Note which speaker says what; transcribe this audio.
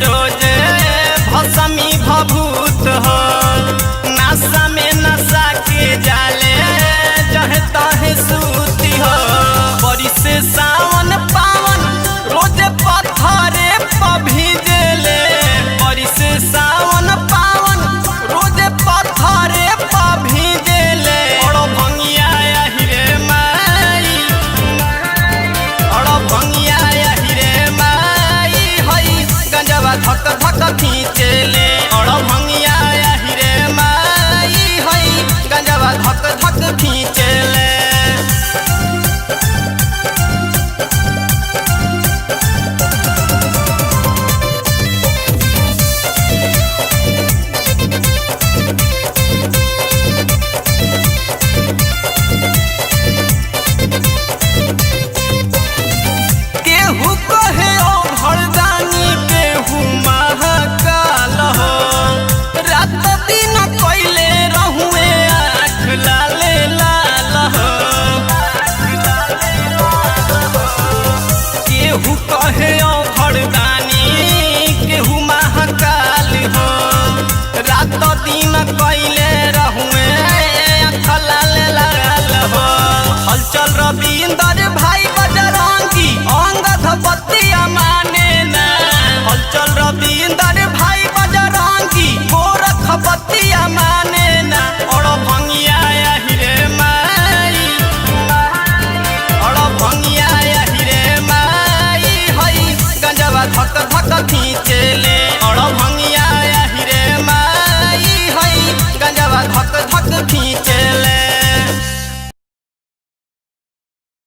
Speaker 1: रोजे भसमी भभूत हो। नशा में नशा के जाले जहे तहे सूती हो। बारिश से सावन पावन रोजे पत्थरे पभिजले। बारिश से सावन पावन रोजे पत्थरे पभिजले। और भंगिया हिरे माई, और भंगिया हिरे माई हई गंजवा धक धक खींचले। और भंगिया हिरे माई हई गंजवा धक धक खींचले। केहू कहे ओ भरदानी केहू महाकाल हो। रात दिन कोइले रहुए आँख लाले लाल हो। केहू कहे ओ भरदानी केहू महाकाल हो। रात दिन कोइले रहुए आँख लाले लाल हो। हलचल रविंदर भाई